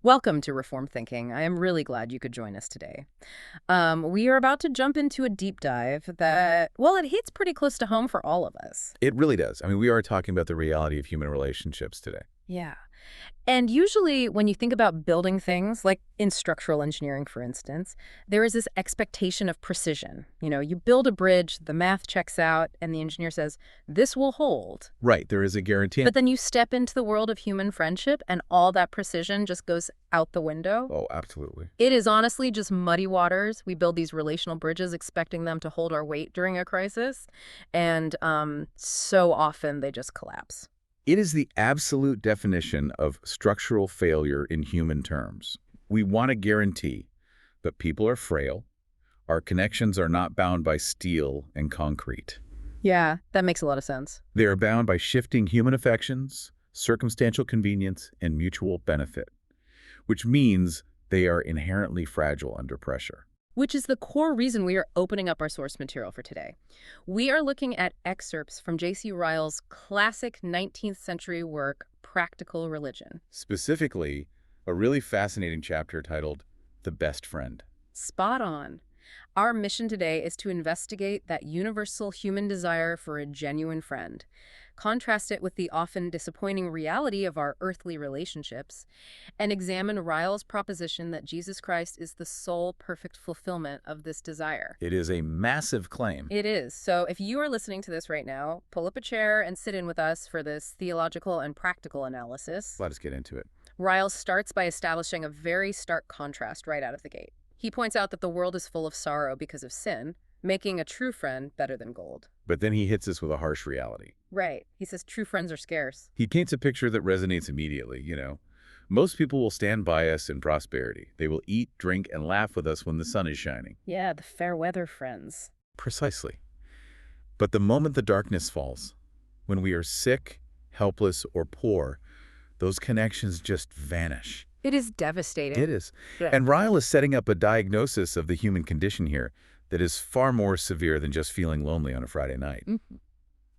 Welcome to Reform Thinking. I am really glad you could join us today. We are about to jump into a deep dive that, well, it hits pretty close to home for all of us. It really does. I mean, we are talking about the reality of human relationships today. Yeah. And usually when you think about building things, like in structural engineering, for instance, there is this expectation of precision. You build a bridge, the math checks out, and the engineer says, this will hold. Right. There is a guarantee. But then you step into the world of human friendship, and all that precision just goes out the window. Oh, absolutely. It is honestly just muddy waters. We build these relational bridges expecting them to hold our weight during a crisis, and so often they just collapse. It is the absolute definition of structural failure in human terms. We want a guarantee, but people are frail. Our connections are not bound by steel and concrete. Yeah, that makes a lot of sense. They are bound by shifting human affections, circumstantial convenience, and mutual benefit, which means they are inherently fragile under pressure. Which is the core reason we are opening up our source material for today. We are looking at excerpts from J.C. Ryle's classic 19th century work, Practical Religion. Specifically, a really fascinating chapter titled The Best Friend. Spot on. Our mission today is to investigate that universal human desire for a genuine friend, contrast it with the often disappointing reality of our earthly relationships, and examine Ryle's proposition that Jesus Christ is the sole perfect fulfillment of this desire. It is a massive claim. It is. So if you are listening to this right now, pull up a chair and sit in with us for this theological and practical analysis. Let us get into it. Ryle starts by establishing a very stark contrast right out of the gate. He points out that the world is full of sorrow because of sin, making a true friend better than gold. But then he hits us with a harsh reality. Right. He says true friends are scarce. He paints a picture that resonates immediately, Most people will stand by us in prosperity. They will eat, drink, and laugh with us when the sun is shining. Yeah, the fair weather friends. Precisely. But the moment the darkness falls, when we are sick, helpless, or poor, those connections just vanish. It is devastating. It is. Yeah. And Ryle is setting up a diagnosis of the human condition here that is far more severe than just feeling lonely on a Friday night. Mm-hmm.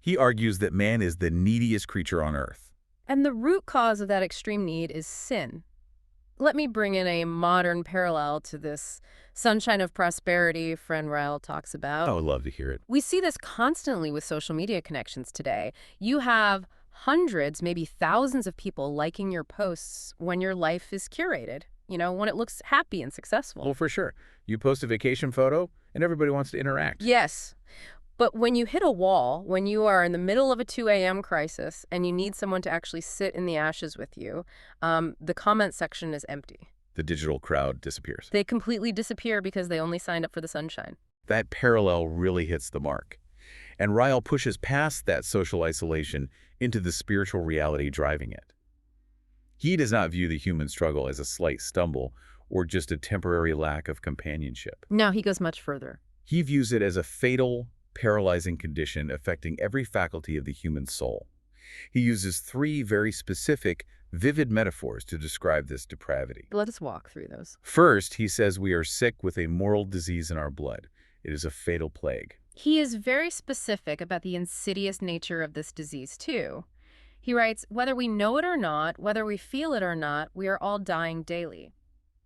He argues that man is the neediest creature on earth. And the root cause of that extreme need is sin. Let me bring in a modern parallel to this sunshine of prosperity friend Ryle talks about. I would love to hear it. We see this constantly with social media connections today. You have hundreds, maybe thousands of people liking your posts when your life is curated, when it looks happy and successful. Well, for sure. You post a vacation photo and everybody wants to interact. Yes. But when you hit a wall, when you are in the middle of a 2 a.m. crisis and you need someone to actually sit in the ashes with you, the comment section is empty. The digital crowd disappears. They completely disappear because they only signed up for the sunshine. That parallel really hits the mark. And Ryle pushes past that social isolation into the spiritual reality driving it. He does not view the human struggle as a slight stumble or just a temporary lack of companionship. No, he goes much further. He views it as a fatal, paralyzing condition affecting every faculty of the human soul. He uses 3 very specific, vivid metaphors to describe this depravity. Let us walk through those. First, he says we are sick with a moral disease in our blood. It is a fatal plague. He is very specific about the insidious nature of this disease, too. He writes, whether we know it or not, whether we feel it or not, we are all dying daily.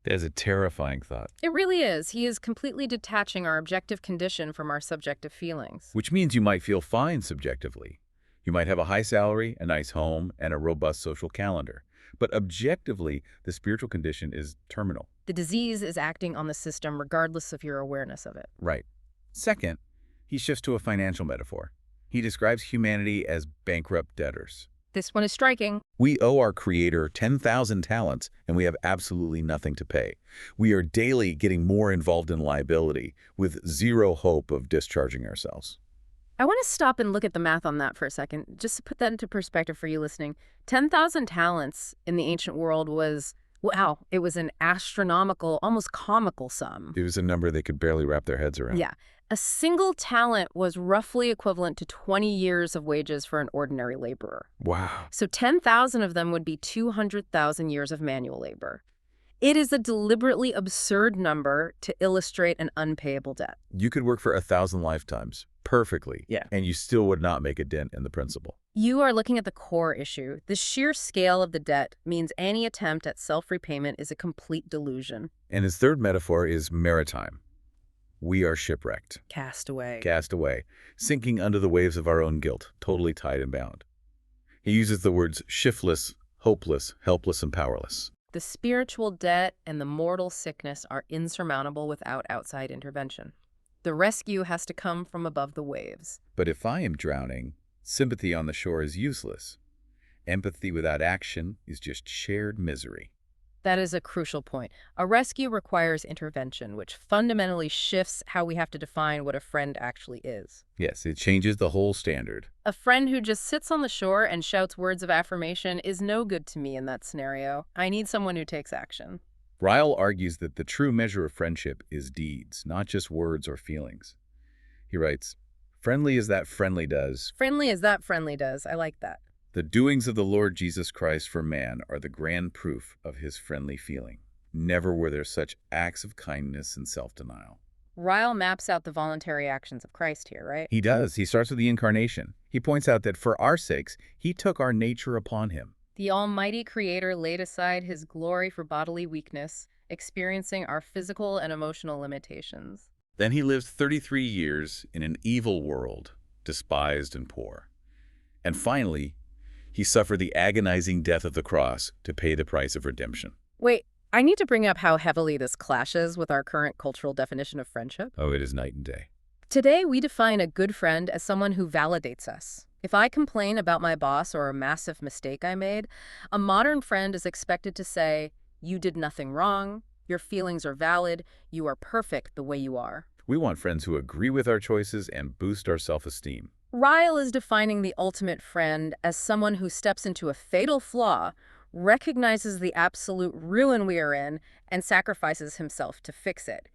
That is a terrifying thought. It really is. He is completely detaching our objective condition from our subjective feelings. Which means you might feel fine subjectively. You might have a high salary, a nice home, and a robust social calendar. But objectively, the spiritual condition is terminal. The disease is acting on the system regardless of your awareness of it. Right. Second, he shifts to a financial metaphor. He describes humanity as bankrupt debtors. This one is striking. We owe our Creator 10,000 talents, and we have absolutely nothing to pay. We are daily getting more involved in liability, with zero hope of discharging ourselves. I want to stop and look at the math on that for a second, just to put that into perspective for you listening. 10,000 talents in the ancient world was, wow, it was an astronomical, almost comical sum. It was a number they could barely wrap their heads around. Yeah. A single talent was roughly equivalent to 20 years of wages for an ordinary laborer. Wow. So 10,000 of them would be 200,000 years of manual labor. It is a deliberately absurd number to illustrate an unpayable debt. You could work for 1,000 lifetimes perfectly, Yeah. and you still would not make a dent in the principal. You are looking at the core issue. The sheer scale of the debt means any attempt at self-repayment is a complete delusion. And his third metaphor is maritime. We are shipwrecked, Cast away. cast away, sinking under the waves of our own guilt, totally tied and bound. He uses the words shiftless, hopeless, helpless, and powerless. The spiritual debt and the mortal sickness are insurmountable without outside intervention. The rescue has to come from above the waves. But if I am drowning, sympathy on the shore is useless. Empathy without action is just shared misery. That is a crucial point. A rescue requires intervention, which fundamentally shifts how we have to define what a friend actually is. Yes, it changes the whole standard. A friend who just sits on the shore and shouts words of affirmation is no good to me in that scenario. I need someone who takes action. Ryle argues that the true measure of friendship is deeds, not just words or feelings. He writes, "Friendly as that friendly does, Friendly as that friendly does. I like that. the doings of the Lord Jesus Christ for man are the grand proof of his friendly feeling. Never were there such acts of kindness and self-denial." Ryle maps out the voluntary actions of Christ here, right? He does. He starts with the incarnation. He points out that for our sakes, he took our nature upon him. The Almighty Creator laid aside his glory for bodily weakness, experiencing our physical and emotional limitations. Then he lived 33 years in an evil world, despised and poor. And finally, he suffered the agonizing death of the cross to pay the price of redemption. Wait, I need to bring up how heavily this clashes with our current cultural definition of friendship. Oh, it is night and day. Today, we define a good friend as someone who validates us. If I complain about my boss or a massive mistake I made, a modern friend is expected to say, "You did nothing wrong, your feelings are valid, you are perfect the way you are." We want friends who agree with our choices and boost our self-esteem. Ryle is defining the ultimate friend as someone who steps into a fatal flaw, recognizes the absolute ruin we are in, and sacrifices himself to fix it.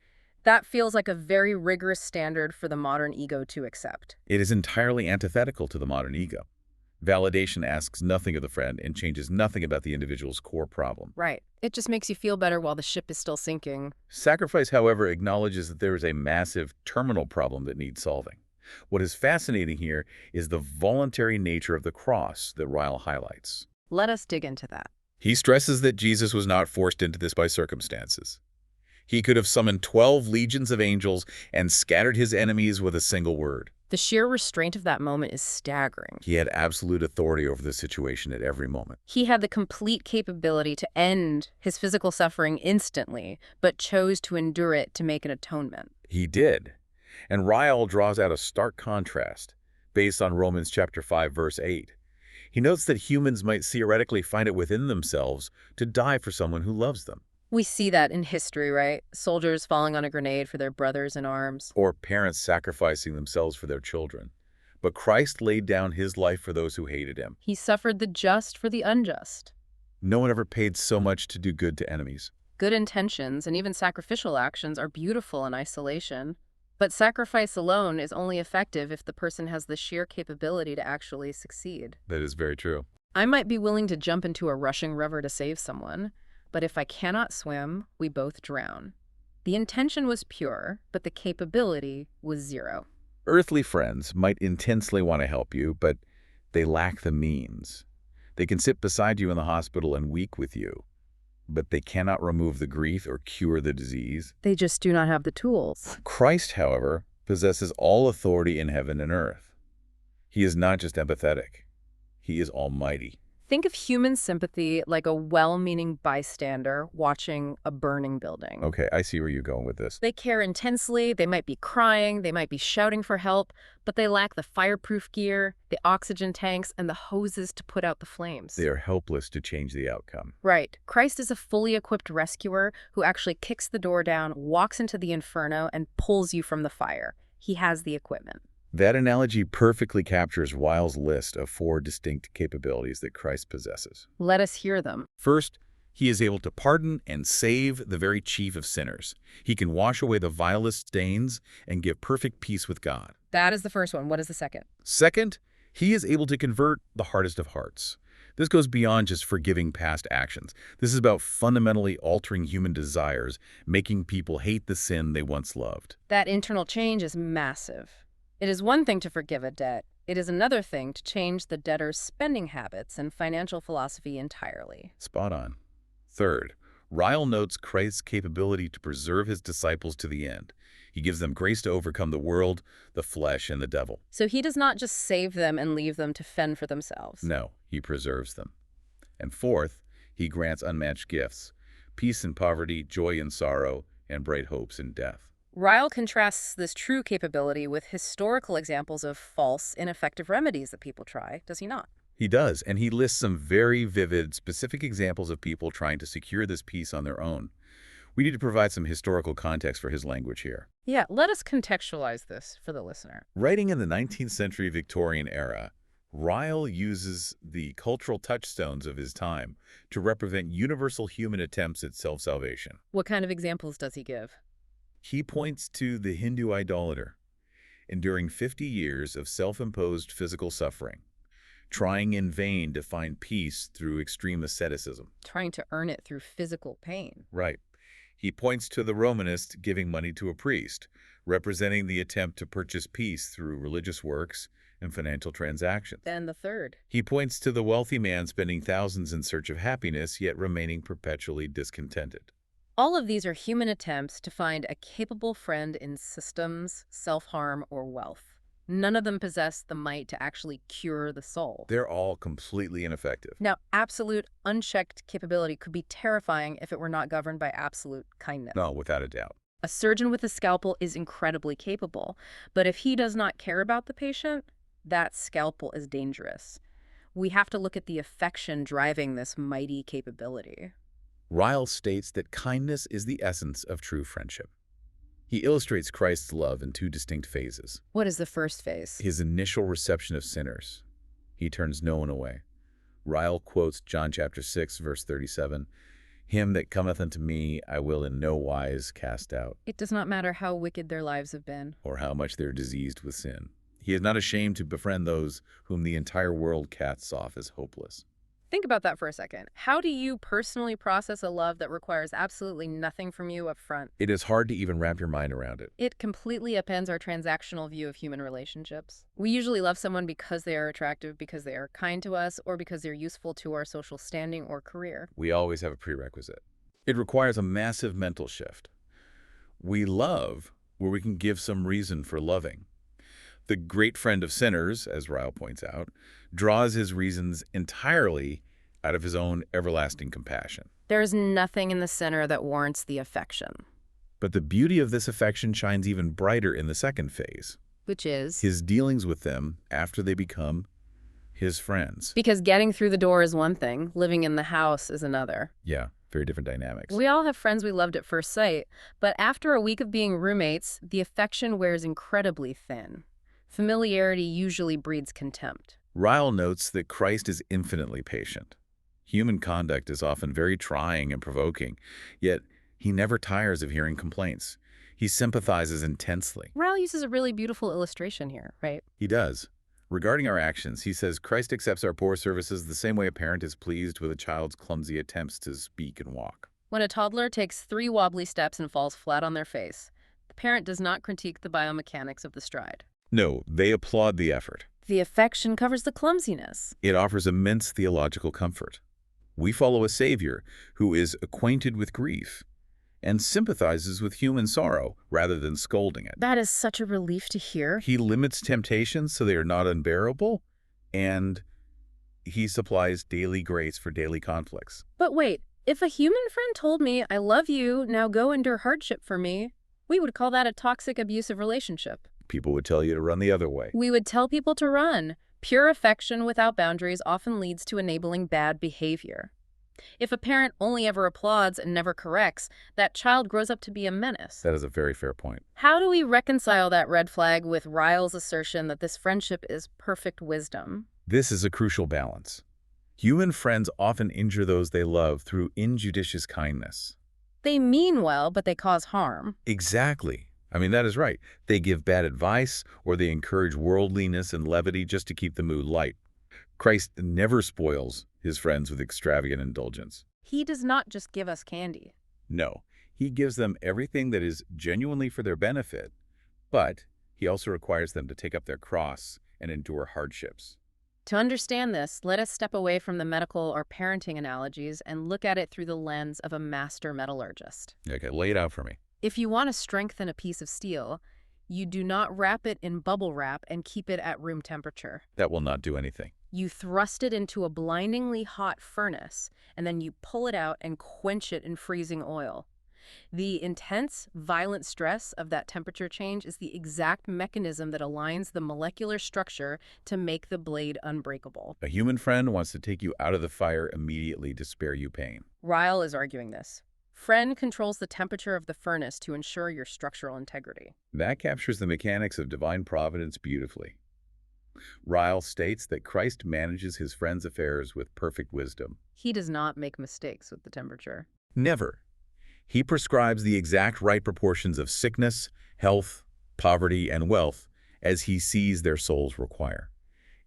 That feels like a very rigorous standard for the modern ego to accept. It is entirely antithetical to the modern ego. Validation asks nothing of the friend and changes nothing about the individual's core problem. Right. It just makes you feel better while the ship is still sinking. Sacrifice, however, acknowledges that there is a massive terminal problem that needs solving. What is fascinating here is the voluntary nature of the cross that Ryle highlights. Let us dig into that. He stresses that Jesus was not forced into this by circumstances. He could have summoned 12 legions of angels and scattered his enemies with a single word. The sheer restraint of that moment is staggering. He had absolute authority over the situation at every moment. He had the complete capability to end his physical suffering instantly, but chose to endure it to make an atonement. He did. And Ryle draws out a stark contrast based on Romans chapter 5, verse 8. He notes that humans might theoretically find it within themselves to die for someone who loves them. We see that in history, right? Soldiers falling on a grenade for their brothers in arms. Or parents sacrificing themselves for their children. But Christ laid down his life for those who hated him. He suffered the just for the unjust. No one ever paid so much to do good to enemies. Good intentions and even sacrificial actions are beautiful in isolation. But sacrifice alone is only effective if the person has the sheer capability to actually succeed. That is very true. I might be willing to jump into a rushing river to save someone, but if I cannot swim, we both drown. The intention was pure, but the capability was zero. Earthly friends might intensely want to help you, but they lack the means. They can sit beside you in the hospital and weep with you, but they cannot remove the grief or cure the disease. They just do not have the tools. Christ, however, possesses all authority in heaven and earth. He is not just empathetic. He is almighty. Think of human sympathy like a well-meaning bystander watching a burning building. Okay, I see where you're going with this. They care intensely, they might be crying, they might be shouting for help, but they lack the fireproof gear, the oxygen tanks, and the hoses to put out the flames. They are helpless to change the outcome. Right. Christ is a fully equipped rescuer who actually kicks the door down, walks into the inferno, and pulls you from the fire. He has the equipment. That analogy perfectly captures Ryle's list of 4 distinct capabilities that Christ possesses. Let us hear them. First, he is able to pardon and save the very chief of sinners. He can wash away the vilest stains and give perfect peace with God. That is the first one. What is the second? Second, he is able to convert the hardest of hearts. This goes beyond just forgiving past actions. This is about fundamentally altering human desires, making people hate the sin they once loved. That internal change is massive. It is one thing to forgive a debt. It is another thing to change the debtor's spending habits and financial philosophy entirely. Spot on. Third, Ryle notes Christ's capability to preserve his disciples to the end. He gives them grace to overcome the world, the flesh, and the devil. So he does not just save them and leave them to fend for themselves. No, he preserves them. And fourth, he grants unmatched gifts, peace in poverty, joy in sorrow, and bright hopes in death. Ryle contrasts this true capability with historical examples of false, ineffective remedies that people try, does he not? He does, and he lists some very vivid, specific examples of people trying to secure this peace on their own. We need to provide some historical context for his language here. Yeah, let us contextualize this for the listener. Writing in the 19th century Victorian era, Ryle uses the cultural touchstones of his time to represent universal human attempts at self-salvation. What kind of examples does he give? He points to the Hindu idolater, enduring 50 years of self-imposed physical suffering, trying in vain to find peace through extreme asceticism. Trying to earn it through physical pain. Right. He points to the Romanist giving money to a priest, representing the attempt to purchase peace through religious works and financial transactions. And the third. He points to the wealthy man spending thousands in search of happiness, yet remaining perpetually discontented. All of these are human attempts to find a capable friend in systems, self-harm, or wealth. None of them possess the might to actually cure the soul. They're all completely ineffective. Now, absolute, unchecked capability could be terrifying if it were not governed by absolute kindness. No, without a doubt. A surgeon with a scalpel is incredibly capable, but if he does not care about the patient, that scalpel is dangerous. We have to look at the affection driving this mighty capability. Ryle states that kindness is the essence of true friendship. He illustrates Christ's love in two distinct phases. What is the first phase? His initial reception of sinners. He turns no one away. Ryle quotes John chapter 6, verse 37, "Him that cometh unto me I will in no wise cast out," It does not matter how wicked their lives have been. or how much they're diseased with sin. He is not ashamed to befriend those whom the entire world casts off as hopeless. Think about that for a second. How do you personally process a love that requires absolutely nothing from you up front? It is hard to even wrap your mind around it. It completely upends our transactional view of human relationships. We usually love someone because they are attractive, because they are kind to us, or because they're useful to our social standing or career. We always have a prerequisite. It requires a massive mental shift. We love where we can give some reason for loving. The great friend of sinners, as Ryle points out, draws his reasons entirely out of his own everlasting compassion. There is nothing in the center that warrants the affection. But the beauty of this affection shines even brighter in the second phase, Which is? his dealings with them after they become his friends. Because getting through the door is one thing, living in the house is another. Yeah, very different dynamics. We all have friends we loved at first sight, but after a week of being roommates, the affection wears incredibly thin. Familiarity usually breeds contempt. Ryle notes that Christ is infinitely patient. Human conduct is often very trying and provoking, yet he never tires of hearing complaints. He sympathizes intensely. Ryle uses a really beautiful illustration here, right? He does. Regarding our actions, he says Christ accepts our poor services the same way a parent is pleased with a child's clumsy attempts to speak and walk. When a toddler takes 3 wobbly steps and falls flat on their face, the parent does not critique the biomechanics of the stride. No, they applaud the effort. The affection covers the clumsiness. It offers immense theological comfort. We follow a Savior who is acquainted with grief and sympathizes with human sorrow rather than scolding it. That is such a relief to hear. He limits temptations so they are not unbearable, and he supplies daily grace for daily conflicts. But wait, if a human friend told me, "I love you, now go endure hardship for me," we would call that a toxic, abusive relationship. People would tell you to run the other way. We would tell people to run. Pure affection without boundaries often leads to enabling bad behavior. If a parent only ever applauds and never corrects, that child grows up to be a menace. That is a very fair point. How do we reconcile that red flag with Ryle's assertion that this friendship is perfect wisdom? This is a crucial balance. Human friends often injure those they love through injudicious kindness. They mean well, but they cause harm. Exactly. I mean, that is right. They give bad advice, or they encourage worldliness and levity just to keep the mood light. Christ never spoils his friends with extravagant indulgence. He does not just give us candy. No, he gives them everything that is genuinely for their benefit, but he also requires them to take up their cross and endure hardships. To understand this, let us step away from the medical or parenting analogies and look at it through the lens of a master metallurgist. Okay, lay it out for me. If you want to strengthen a piece of steel, you do not wrap it in bubble wrap and keep it at room temperature. That will not do anything. You thrust it into a blindingly hot furnace, and then you pull it out and quench it in freezing oil. The intense, violent stress of that temperature change is the exact mechanism that aligns the molecular structure to make the blade unbreakable. A human friend wants to take you out of the fire immediately to spare you pain. Ryle is arguing this. Friend controls the temperature of the furnace to ensure your structural integrity. That captures the mechanics of divine providence beautifully. Ryle states that Christ manages his friend's affairs with perfect wisdom. He does not make mistakes with the temperature. Never. He prescribes the exact right proportions of sickness, health, poverty, and wealth as he sees their souls require.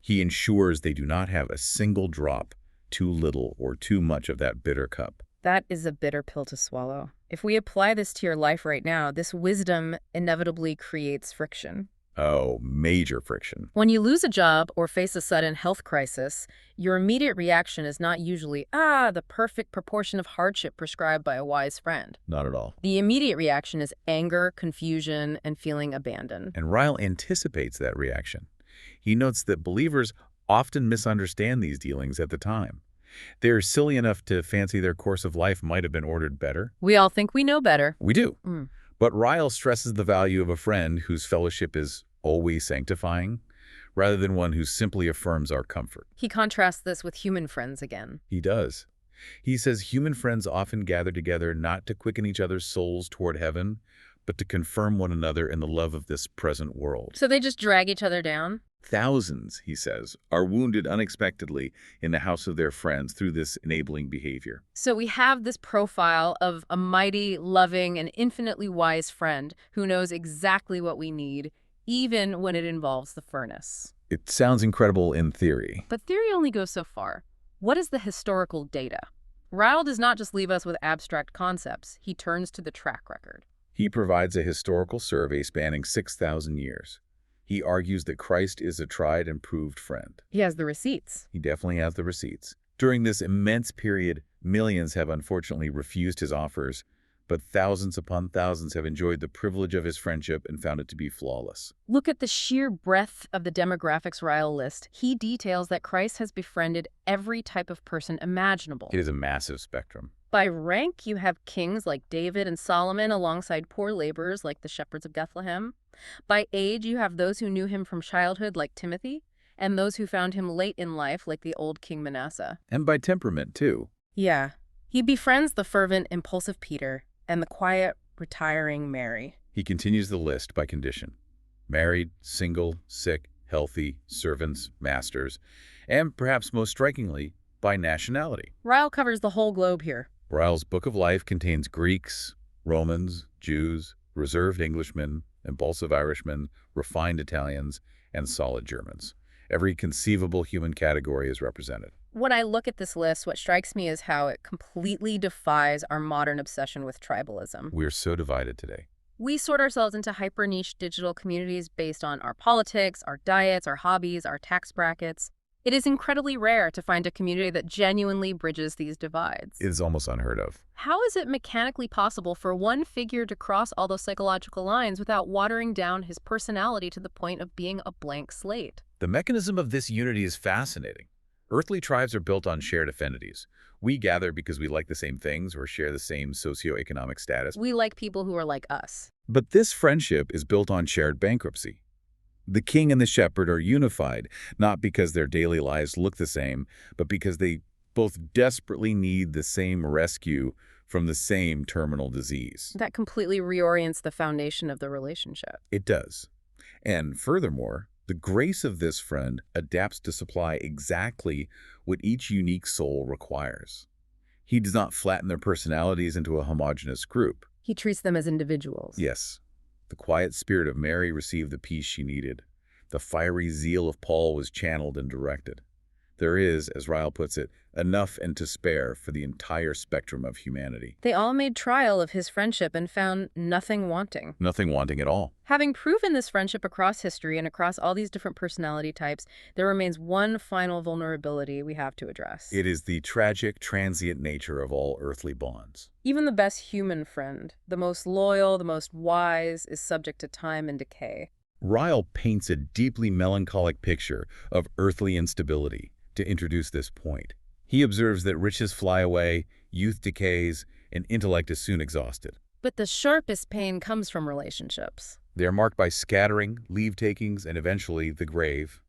He ensures they do not have a single drop, too little or too much of that bitter cup. That is a bitter pill to swallow. If we apply this to your life right now, this wisdom inevitably creates friction. Oh, major friction. When you lose a job or face a sudden health crisis, your immediate reaction is not usually, the perfect proportion of hardship prescribed by a wise friend. Not at all. The immediate reaction is anger, confusion, and feeling abandoned. And Ryle anticipates that reaction. He notes that believers often misunderstand these dealings at the time. They're silly enough to fancy their course of life might have been ordered better. We all think we know better. We do. But Ryle stresses the value of a friend whose fellowship is always sanctifying, rather than one who simply affirms our comfort. He contrasts this with human friends again. He does. He says human friends often gather together not to quicken each other's souls toward heaven, but to confirm one another in the love of this present world. So they just drag each other down? Thousands, he says, are wounded unexpectedly in the house of their friends through this enabling behavior. So we have this profile of a mighty, loving, and infinitely wise friend who knows exactly what we need, even when it involves the furnace. It sounds incredible in theory. But theory only goes so far. What is the historical data? Ryle does not just leave us with abstract concepts. He turns to the track record. He provides a historical survey spanning 6,000 years. He argues that Christ is a tried and proved friend. He has the receipts. He definitely has the receipts. During this immense period, millions have unfortunately refused his offers, but thousands upon thousands have enjoyed the privilege of his friendship and found it to be flawless. Look at the sheer breadth of the demographics Ryle lists. He details that Christ has befriended every type of person imaginable. It is a massive spectrum. By rank, you have kings like David and Solomon alongside poor laborers like the shepherds of Bethlehem. By age, you have those who knew him from childhood like Timothy, and those who found him late in life like the old King Manasseh. And by temperament, too. Yeah. He befriends the fervent, impulsive Peter and the quiet, retiring Mary. He continues the list by condition. Married, single, sick, healthy, servants, masters, and perhaps most strikingly, by nationality. Ryle covers the whole globe here. Ryle's Book of Life contains Greeks, Romans, Jews, reserved Englishmen, impulsive Irishmen, refined Italians, and solid Germans. Every conceivable human category is represented. When I look at this list, what strikes me is how it completely defies our modern obsession with tribalism. We're so divided today. We sort ourselves into hyper-niche digital communities based on our politics, our diets, our hobbies, our tax brackets. It is incredibly rare to find a community that genuinely bridges these divides. It is almost unheard of. How is it mechanically possible for one figure to cross all those psychological lines without watering down his personality to the point of being a blank slate? The mechanism of this unity is fascinating. Earthly tribes are built on shared affinities. We gather because we like the same things or share the same socioeconomic status. We like people who are like us. But this friendship is built on shared bankruptcy. The king and the shepherd are unified, not because their daily lives look the same, but because they both desperately need the same rescue from the same terminal disease. That completely reorients the foundation of the relationship. It does. And furthermore, the grace of this friend adapts to supply exactly what each unique soul requires. He does not flatten their personalities into a homogeneous group. He treats them as individuals. Yes. The quiet spirit of Mary received the peace she needed. The fiery zeal of Paul was channeled and directed. There is, as Ryle puts it, enough and to spare for the entire spectrum of humanity. They all made trial of his friendship and found nothing wanting. Nothing wanting at all. Having proven this friendship across history and across all these different personality types, there remains one final vulnerability we have to address. It is the tragic, transient nature of all earthly bonds. Even the best human friend, the most loyal, the most wise, is subject to time and decay. Ryle paints a deeply melancholic picture of earthly instability to introduce this point. He observes that riches fly away, youth decays, and intellect is soon exhausted. But the sharpest pain comes from relationships. They are marked by scattering, leave-takings, and eventually the grave.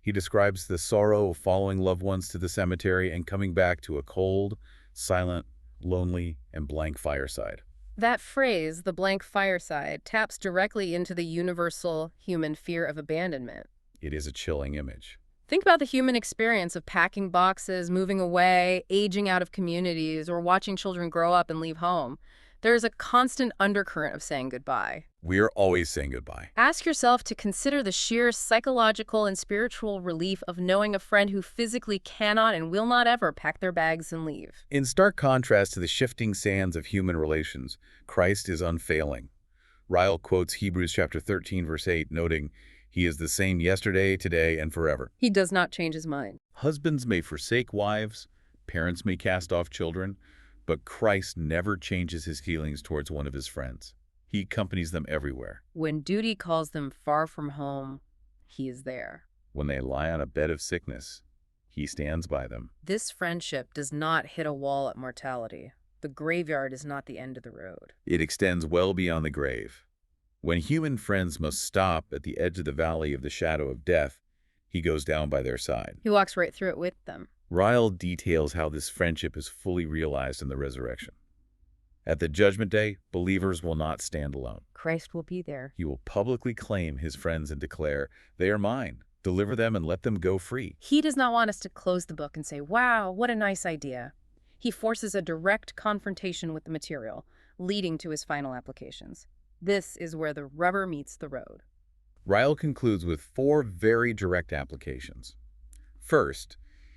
He describes the sorrow of following loved ones to the cemetery and coming back to a cold, silent, lonely, and blank fireside. That phrase, the blank fireside, taps directly into the universal human fear of abandonment. It is a chilling image. Think about the human experience of packing boxes, moving away, aging out of communities, or watching children grow up and leave home. There is a constant undercurrent of saying goodbye. We are always saying goodbye. Ask yourself to consider the sheer psychological and spiritual relief of knowing a friend who physically cannot and will not ever pack their bags and leave. In stark contrast to the shifting sands of human relations, Christ is unfailing. Ryle quotes Hebrews chapter 13, verse 8, noting, "He is the same yesterday, today, and forever." He does not change his mind. Husbands may forsake wives, parents may cast off children, but Christ never changes his feelings towards one of his friends. He accompanies them everywhere. When duty calls them far from home, he is there. When they lie on a bed of sickness, he stands by them. This friendship does not hit a wall at mortality. The graveyard is not the end of the road. It extends well beyond the grave. When human friends must stop at the edge of the valley of the shadow of death, he goes down by their side. He walks right through it with them. Ryle details how this friendship is fully realized in the resurrection. At the judgment day, believers will not stand alone. Christ will be there. He will publicly claim his friends and declare, "They are mine. Deliver them and let them go free." He does not want us to close the book and say, "Wow, what a nice idea." He forces a direct confrontation with the material, leading to his final applications. This is where the rubber meets the road. Ryle concludes with 4 very direct applications. First,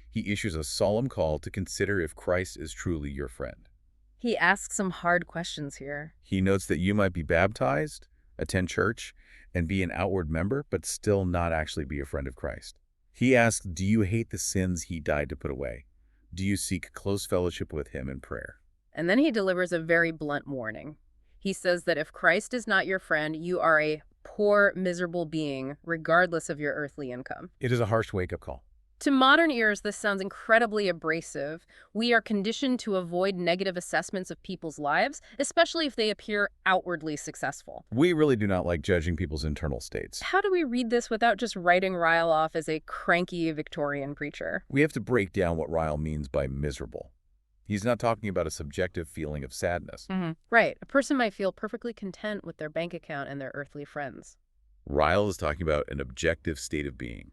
he issues a solemn call to consider if Christ is truly your friend. He asks some hard questions here. He notes that you might be baptized, attend church, and be an outward member, but still not actually be a friend of Christ. He asks, do you hate the sins he died to put away? Do you seek close fellowship with him in prayer? And then he delivers a very blunt warning. He says that if Christ is not your friend, you are a poor, miserable being, regardless of your earthly income. It is a harsh wake-up call. To modern ears, this sounds incredibly abrasive. We are conditioned to avoid negative assessments of people's lives, especially if they appear outwardly successful. We really do not like judging people's internal states. How do we read this without just writing Ryle off as a cranky Victorian preacher? We have to break down what Ryle means by miserable. He's not talking about a subjective feeling of sadness. Right. A person might feel perfectly content with their bank account and their earthly friends. Ryle is talking about an objective state of being.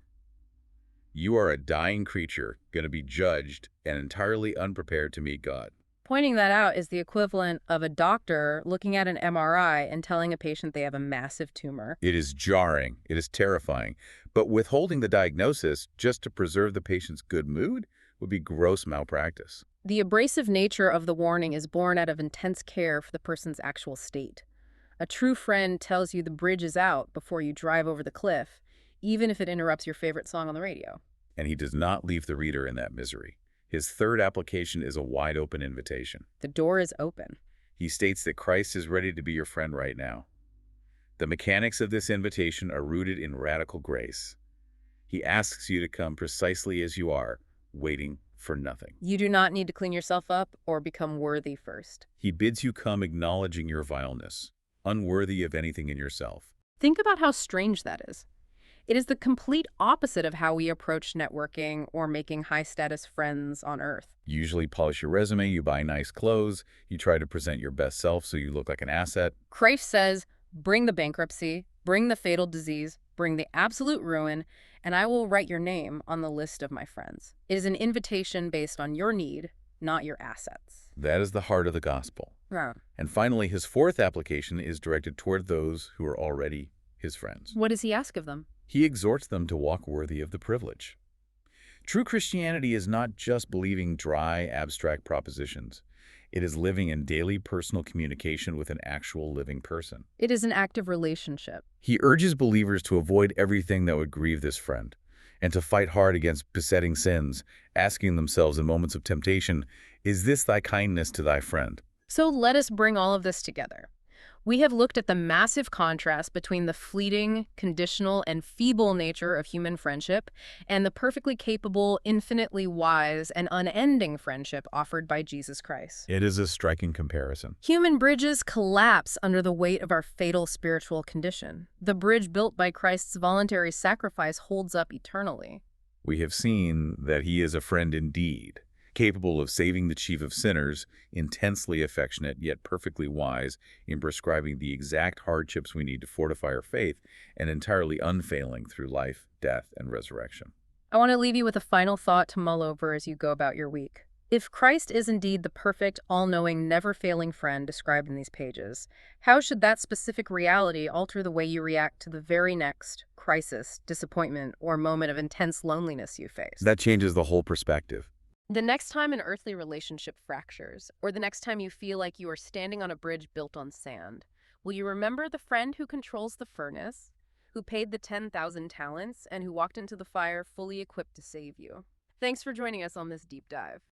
You are a dying creature, going to be judged and entirely unprepared to meet God. Pointing that out is the equivalent of a doctor looking at an MRI and telling a patient they have a massive tumor. It is jarring. It is terrifying. But withholding the diagnosis just to preserve the patient's good mood would be gross malpractice. The abrasive nature of the warning is born out of intense care for the person's actual state. A true friend tells you the bridge is out before you drive over the cliff, even if it interrupts your favorite song on the radio. And he does not leave the reader in that misery. His third application is a wide-open invitation. The door is open. He states that Christ is ready to be your friend right now. The mechanics of this invitation are rooted in radical grace. He asks you to come precisely as you are, waiting for nothing. You do not need to clean yourself up or become worthy first. He bids you come acknowledging your vileness, unworthy of anything in yourself. Think about how strange that is. It is the complete opposite of how we approach networking or making high-status friends on Earth. You usually polish your resume, you buy nice clothes, you try to present your best self so you look like an asset. Christ says, bring the bankruptcy, bring the fatal disease, bring the absolute ruin, and I will write your name on the list of my friends. It is an invitation based on your need, not your assets. That is the heart of the gospel. Yeah. And finally, his fourth application is directed toward those who are already his friends. What does he ask of them? He exhorts them to walk worthy of the privilege. True Christianity is not just believing dry, abstract propositions. It is living in daily personal communication with an actual living person. It is an active relationship. He urges believers to avoid everything that would grieve this friend and to fight hard against besetting sins, asking themselves in moments of temptation, is this thy kindness to thy friend? So let us bring all of this together. We have looked at the massive contrast between the fleeting, conditional, and feeble nature of human friendship and the perfectly capable, infinitely wise, and unending friendship offered by Jesus Christ. It is a striking comparison. Human bridges collapse under the weight of our fatal spiritual condition. The bridge built by Christ's voluntary sacrifice holds up eternally. We have seen that he is a friend indeed, capable of saving the chief of sinners, intensely affectionate yet perfectly wise in prescribing the exact hardships we need to fortify our faith, and entirely unfailing through life, death, and resurrection. I want to leave you with a final thought to mull over as you go about your week. If Christ is indeed the perfect, all-knowing, never-failing friend described in these pages, how should that specific reality alter the way you react to the very next crisis, disappointment, or moment of intense loneliness you face? That changes the whole perspective. The next time an earthly relationship fractures, or the next time you feel like you are standing on a bridge built on sand, will you remember the friend who controls the furnace, who paid the 10,000 talents, and who walked into the fire fully equipped to save you? Thanks for joining us on this deep dive.